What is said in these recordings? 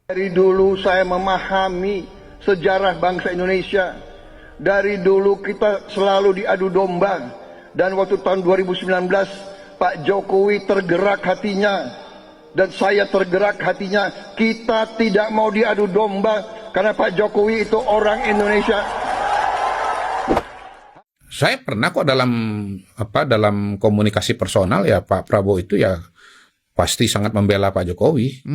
Dari dulu saya memahami sejarah bangsa Indonesia. Dari dulu kita selalu diadu domba. Dan waktu tahun 2019 Pak Jokowi tergerak hatinya dan saya tergerak hatinya. Kita tidak mau diadu domba karena Pak Jokowi itu orang Indonesia. Saya pernah kok dalam komunikasi personal ya Pak Prabowo itu ya pasti sangat membela Pak Jokowi.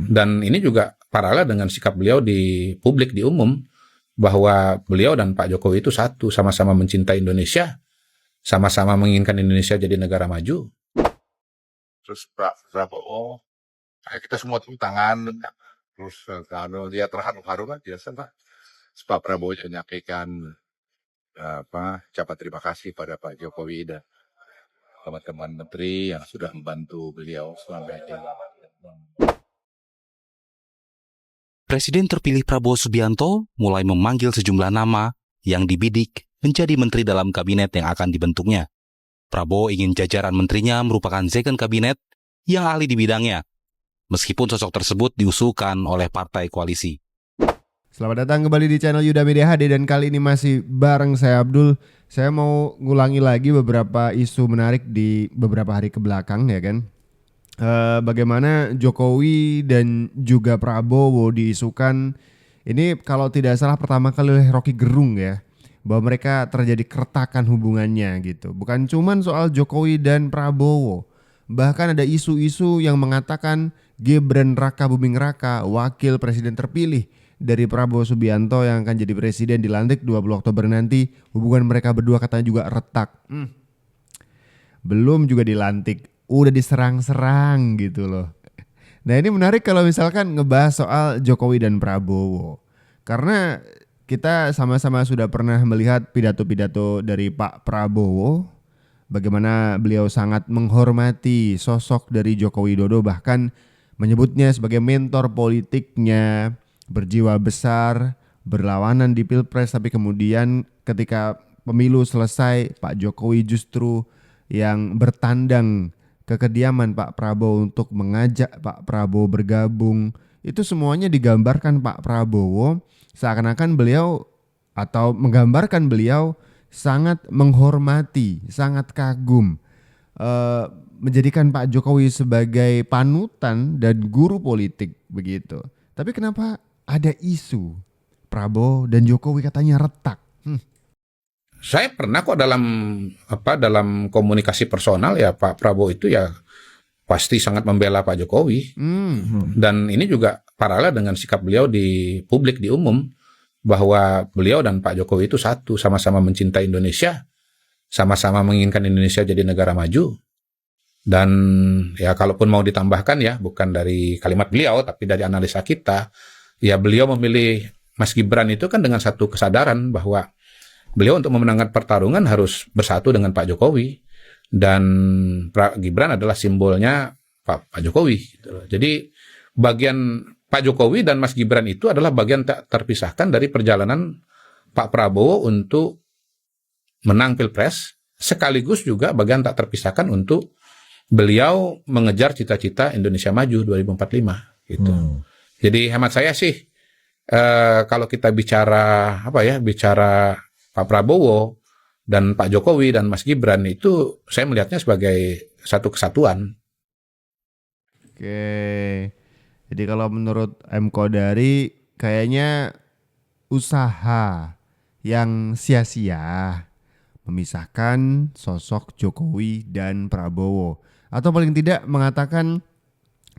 Dan ini juga paralel dengan sikap beliau di publik, di umum, bahwa beliau dan Pak Jokowi itu satu, sama-sama mencintai Indonesia, sama-sama menginginkan Indonesia jadi negara maju. Terus Pak Prabowo, kita semua tepuk tangan, terus kalau dia terharu-haru kan biasa Pak. Terus Pak Prabowo menyampaikan ucapan terima kasih pada Pak Jokowi dan teman-teman menteri yang sudah membantu beliau selama ini. Presiden terpilih Prabowo Subianto mulai memanggil sejumlah nama yang dibidik menjadi menteri dalam kabinet yang akan dibentuknya. Prabowo ingin jajaran menterinya merupakan second kabinet yang ahli di bidangnya, meskipun sosok tersebut diusulkan oleh partai koalisi. Selamat datang kembali di channel Yuda Media HD dan kali ini masih bareng saya Abdul. Saya mau ngulangi lagi beberapa isu menarik di beberapa hari ke belakang ya kan. Bagaimana Jokowi dan juga Prabowo diisukan ini kalau tidak salah pertama kali oleh Rocky Gerung ya, bahwa mereka terjadi keretakan hubungannya gitu. Bukan cuman soal Jokowi dan Prabowo, bahkan ada isu-isu yang mengatakan Gibran Raka Buming Raka, wakil presiden terpilih dari Prabowo Subianto yang akan jadi presiden dilantik 20 Oktober nanti, hubungan mereka berdua katanya juga retak. Belum juga dilantik, udah diserang-serang gitu loh. Nah ini menarik kalau misalkan ngebahas soal Jokowi dan Prabowo. Karena kita sama-sama sudah pernah melihat pidato-pidato dari Pak Prabowo. Bagaimana beliau sangat menghormati sosok dari Joko Widodo, bahkan menyebutnya sebagai mentor politiknya, berjiwa besar, berlawanan di Pilpres, tapi kemudian ketika pemilu selesai Pak Jokowi justru yang bertandang ke kediaman Pak Prabowo untuk mengajak Pak Prabowo bergabung. Itu semuanya digambarkan Pak Prabowo seakan-akan beliau atau menggambarkan beliau sangat menghormati, sangat kagum, menjadikan Pak Jokowi sebagai panutan dan guru politik begitu. Tapi kenapa ada isu Prabowo dan Jokowi katanya retak? Saya pernah kok dalam komunikasi personal ya Pak Prabowo itu ya pasti sangat membela Pak Jokowi. Dan ini juga paralel dengan sikap beliau di publik, di umum, bahwa beliau dan Pak Jokowi itu satu, sama-sama mencintai Indonesia, sama-sama menginginkan Indonesia jadi negara maju. Dan ya kalaupun mau ditambahkan ya, bukan dari kalimat beliau tapi dari analisa kita, ya beliau memilih Mas Gibran itu kan dengan satu kesadaran bahwa beliau untuk memenangkan pertarungan harus bersatu dengan Pak Jokowi. Dan Gibran adalah simbolnya Pak Jokowi. Jadi bagian Pak Jokowi dan Mas Gibran itu adalah bagian tak terpisahkan dari perjalanan Pak Prabowo untuk menang Pilpres, sekaligus juga bagian tak terpisahkan untuk beliau mengejar cita-cita Indonesia Maju 2045 gitu. Jadi hemat saya sih kalau kita bicara bicara Pak Prabowo dan Pak Jokowi dan Mas Gibran itu saya melihatnya sebagai satu kesatuan. Oke. Jadi kalau menurut M. Kodari kayaknya usaha yang sia-sia memisahkan sosok Jokowi dan Prabowo. Atau paling tidak mengatakan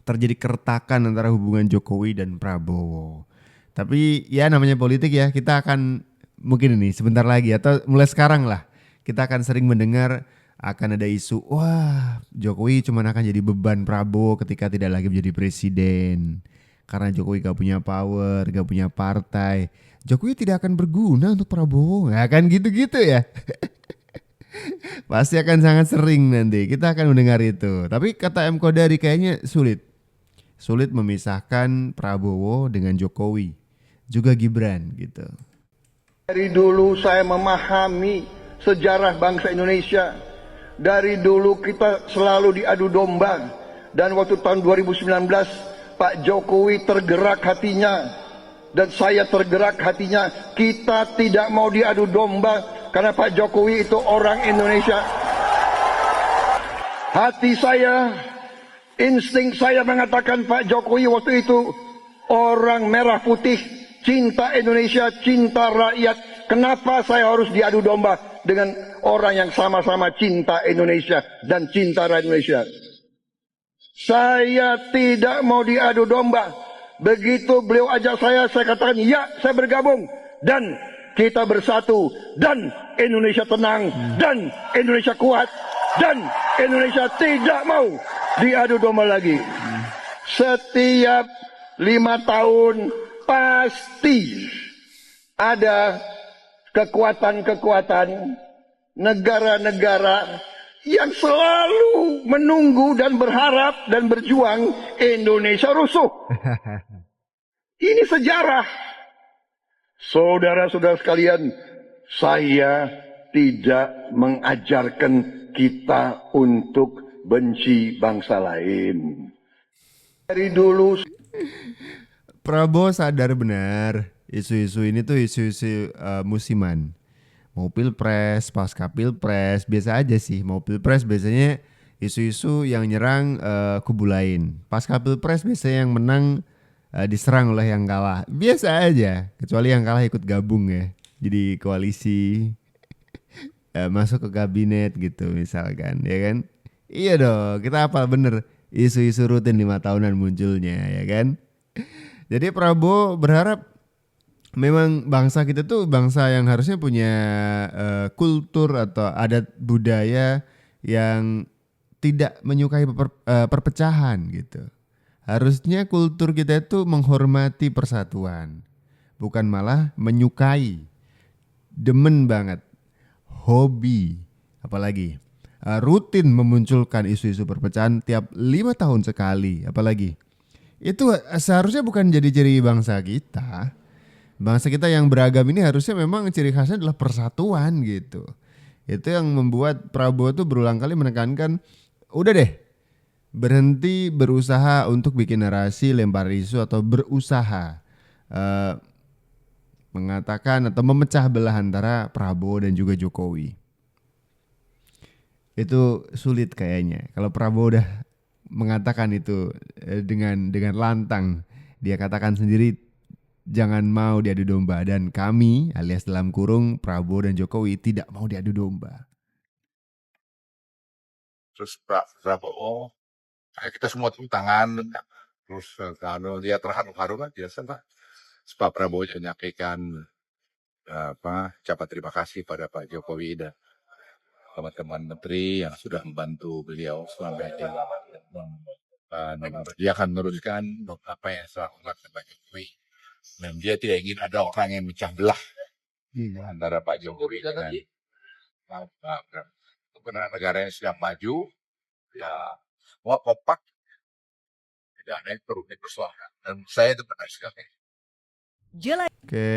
terjadi keretakan antara hubungan Jokowi dan Prabowo. Tapi ya namanya politik ya, kita akan mungkin ini sebentar lagi atau mulai sekarang lah kita akan sering mendengar akan ada isu wah Jokowi cuma akan jadi beban Prabowo ketika tidak lagi menjadi presiden karena Jokowi gak punya power, gak punya partai, Jokowi tidak akan berguna untuk Prabowo, nggak akan gitu-gitu ya. Pasti akan sangat sering nanti kita akan mendengar itu. Tapi kata M. Kodari kayaknya sulit memisahkan Prabowo dengan Jokowi juga Gibran gitu. Dari dulu saya memahami sejarah bangsa Indonesia. Dari dulu kita selalu diadu domba. Dan waktu tahun 2019 Pak Jokowi tergerak hatinya dan saya tergerak hatinya. Kita tidak mau diadu domba karena Pak Jokowi itu orang Indonesia. Hati saya, insting saya mengatakan Pak Jokowi waktu itu orang merah putih, cinta Indonesia, cinta rakyat. Kenapa saya harus diadu domba dengan orang yang sama-sama cinta Indonesia dan cinta rakyat Indonesia? Saya tidak mau diadu domba. Begitu beliau ajak saya katakan ya, saya bergabung. Dan kita bersatu. Dan Indonesia tenang. Dan Indonesia kuat. Dan Indonesia tidak mau diadu domba lagi. Setiap 5 tahun pasti ada kekuatan-kekuatan negara-negara yang selalu menunggu dan berharap dan berjuang Indonesia rusuh. Ini sejarah. Saudara-saudara sekalian, saya tidak mengajarkan kita untuk benci bangsa lain. Dari dulu Prabowo sadar benar isu-isu ini tuh isu-isu musiman. Mau pilpres, pasca pilpres, biasa aja sih. Mau pilpres biasanya isu-isu yang nyerang kubu lain. Pasca pilpres biasanya yang menang diserang oleh yang kalah. Biasa aja, kecuali yang kalah ikut gabung ya. Jadi koalisi, masuk ke kabinet gitu misalkan, ya kan? Iya dong, kita hafal bener isu-isu rutin 5 tahunan munculnya, ya kan? Jadi Prabowo berharap memang bangsa kita tuh bangsa yang harusnya punya kultur atau adat budaya yang tidak menyukai perpecahan gitu. Harusnya kultur kita itu menghormati persatuan, bukan malah menyukai, demen banget, hobi, apalagi rutin memunculkan isu-isu perpecahan tiap 5 tahun sekali, apalagi. Itu seharusnya bukan jadi ciri bangsa kita. Bangsa kita yang beragam ini harusnya memang ciri khasnya adalah persatuan gitu. Itu yang membuat Prabowo tuh berulang kali menekankan, udah deh, berhenti berusaha untuk bikin narasi, lempar isu atau berusaha mengatakan atau memecah belah antara Prabowo dan juga Jokowi. Itu sulit kayaknya. Kalau Prabowo udah mengatakan itu dengan lantang, dia katakan sendiri jangan mau diadu domba, dan kami alias dalam kurung Prabowo dan Jokowi tidak mau diadu domba. Terus Pak Prabowo, kita semua tepuk tangan. Terus kalau dia terharu-haru kan biasa Pak. Pak Prabowo menyampaikan ucapan terima kasih pada Pak Jokowi dan teman-teman menteri yang sudah membantu beliau sampai dia akan meneruskan apa yang telah dilakukan Pak Jokowi. Dan dia tidak ingin ada orang yang mecah belah antara Pak Jokowi dengan negara yang sudah maju, ya semua kompak, tidak ada yang perlu dipersoalkan. Dan saya itu benar sekali. Oke,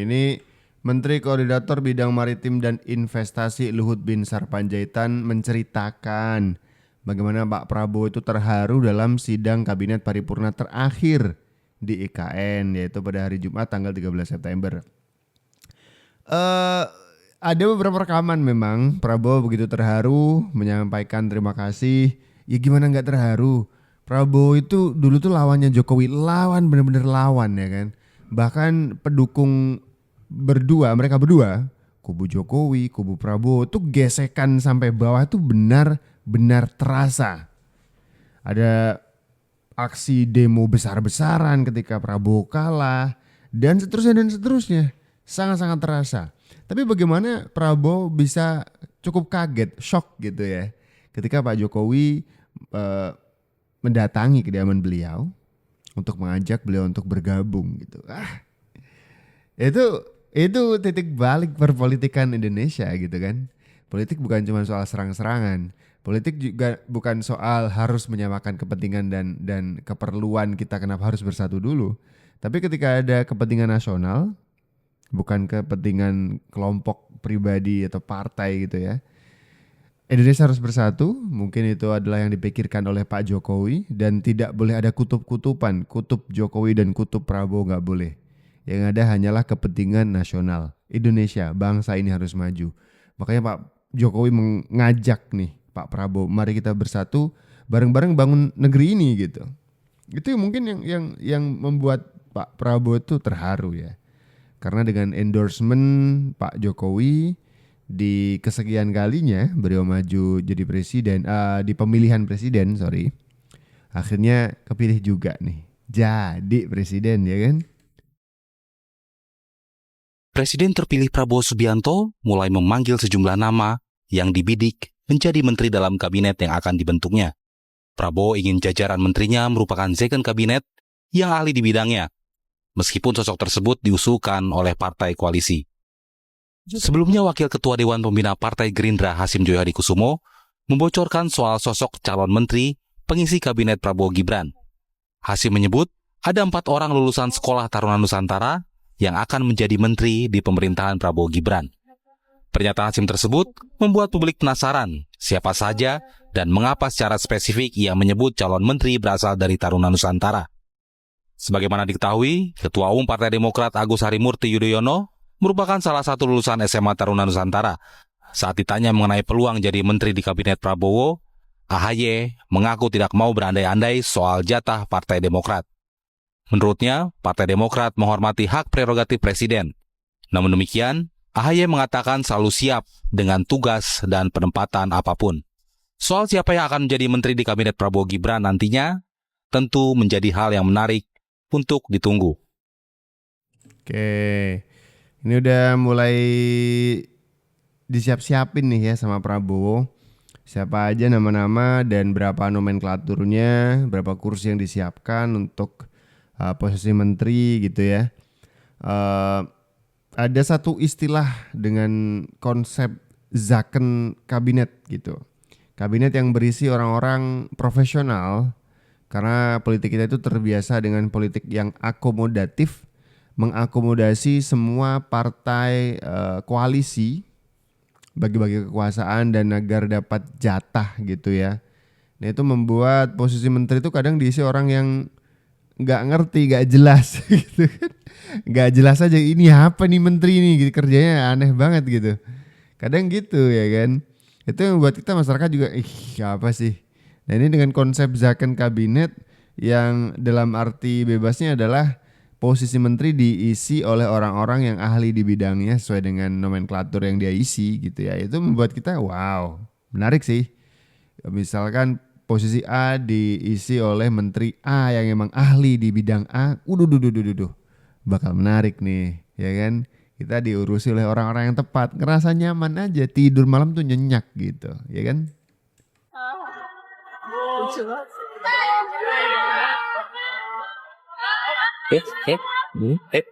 ini Menteri Koordinator Bidang Maritim dan Investasi Luhut Binsar Panjaitan menceritakan bagaimana Pak Prabowo itu terharu dalam sidang kabinet paripurna terakhir di IKN, yaitu pada hari Jumat tanggal 13 September. Ada beberapa rekaman memang Prabowo begitu terharu menyampaikan terima kasih. Ya gimana nggak terharu? Prabowo itu dulu tuh lawannya Jokowi, lawan, bener-bener lawan ya kan. Bahkan pendukung mereka berdua, kubu Jokowi, kubu Prabowo tuh gesekan sampai bawah tuh benar-benar terasa. Ada aksi demo besar-besaran ketika Prabowo kalah dan seterusnya sangat-sangat terasa. Tapi bagaimana Prabowo bisa cukup kaget, shock gitu ya ketika Pak Jokowi mendatangi kediaman beliau untuk mengajak beliau untuk bergabung gitu. Itu titik balik perpolitikan Indonesia gitu kan. Politik bukan cuma soal serang-serangan. Politik juga bukan soal harus menyamakan kepentingan dan keperluan kita kenapa harus bersatu dulu. Tapi ketika ada kepentingan nasional, bukan kepentingan kelompok pribadi atau partai gitu ya, Indonesia harus bersatu, mungkin itu adalah yang dipikirkan oleh Pak Jokowi, dan tidak boleh ada kutub-kutupan, kutub Jokowi dan kutub Prabowo nggak boleh. Yang ada hanyalah kepentingan nasional. Indonesia, bangsa ini harus maju. Makanya Pak Jokowi mengajak nih Pak Prabowo, mari kita bersatu bareng-bareng bangun negeri ini gitu. Itu mungkin yang membuat Pak Prabowo itu terharu ya. Karena dengan endorsement Pak Jokowi di kesekian kalinya beliau maju jadi presiden, di pemilihan presiden, akhirnya kepilih juga nih jadi presiden ya kan. Presiden terpilih Prabowo Subianto mulai memanggil sejumlah nama yang dibidik menjadi menteri dalam kabinet yang akan dibentuknya. Prabowo ingin jajaran menterinya merupakan second kabinet yang ahli di bidangnya, meskipun sosok tersebut diusulkan oleh partai koalisi. Sebelumnya, Wakil Ketua Dewan Pembina Partai Gerindra Hasim Joyo Hadikusumo membocorkan soal sosok calon menteri pengisi kabinet Prabowo Gibran. Hasim menyebut ada 4 orang lulusan Sekolah Taruna Nusantara yang akan menjadi menteri di pemerintahan Prabowo Gibran. Pernyataan Hasim tersebut membuat publik penasaran siapa saja dan mengapa secara spesifik ia menyebut calon menteri berasal dari Taruna Nusantara. Sebagaimana diketahui, Ketua Umum Partai Demokrat Agus Harimurti Yudhoyono merupakan salah satu lulusan SMA Taruna Nusantara. Saat ditanya mengenai peluang jadi menteri di kabinet Prabowo, AHY mengaku tidak mau berandai-andai soal jatah Partai Demokrat. Menurutnya, Partai Demokrat menghormati hak prerogatif presiden. Namun demikian, AHY mengatakan selalu siap dengan tugas dan penempatan apapun. Soal siapa yang akan menjadi menteri di kabinet Prabowo Gibran nantinya, tentu menjadi hal yang menarik untuk ditunggu. Oke, ini udah mulai disiap-siapin nih ya sama Prabowo. Siapa aja nama-nama dan berapa nomenklaturnya, berapa kursi yang disiapkan untuk posisi menteri gitu ya. Ada satu istilah dengan konsep zaken kabinet gitu. Kabinet yang berisi orang-orang profesional, karena politik kita itu terbiasa dengan politik yang akomodatif, mengakomodasi semua partai koalisi, bagi-bagi kekuasaan dan agar dapat jatah gitu ya. Nah itu membuat posisi menteri itu kadang diisi orang yang nggak ngerti, nggak jelas gitu kan. Nggak jelas aja ini apa nih menteri ini gitu, kerjanya aneh banget gitu. Kadang gitu ya kan. Itu yang buat kita masyarakat juga apa sih. Nah ini dengan konsep zaken kabinet yang dalam arti bebasnya adalah posisi menteri diisi oleh orang-orang yang ahli di bidangnya sesuai dengan nomenklatur yang dia isi gitu ya. Itu membuat kita wow, menarik sih. Misalkan posisi A diisi oleh menteri A yang emang ahli di bidang A. Bakal menarik nih, ya kan? Kita diurusi oleh orang-orang yang tepat, ngerasa nyaman aja, tidur malam tuh nyenyak gitu, ya kan?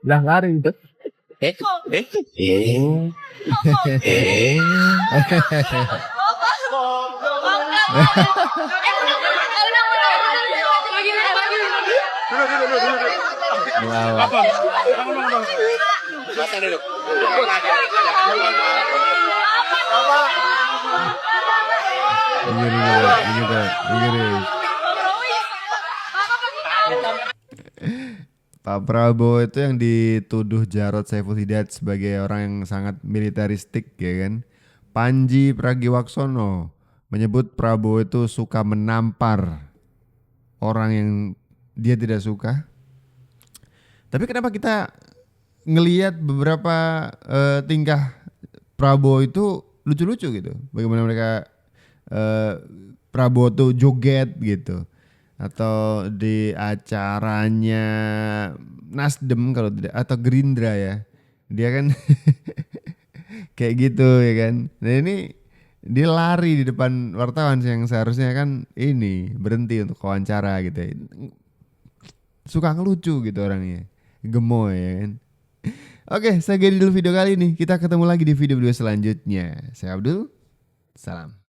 Lah lari itu. Pak Prabowo itu yang dituduh Jarod Saiful Hidayat sebagai orang yang sangat militeristik ya kan. Panji Pragiwaksono menyebut Prabowo itu suka menampar orang yang dia tidak suka. Tapi kenapa kita ngelihat beberapa tingkah Prabowo itu lucu-lucu gitu. Bagaimana mereka Prabowo tuh joget gitu. Atau di acaranya Nasdem kalau tidak, atau Gerindra ya. Dia kan kayak gitu ya kan. Nah ini dia lari di depan wartawan yang seharusnya kan ini berhenti untuk wawancara gitu ya. Suka ngelucu gitu orangnya. Gemoy ya kan. Oke, saya Gary dulu video kali ini. Kita ketemu lagi di video-video selanjutnya. Saya Abdul. Salam.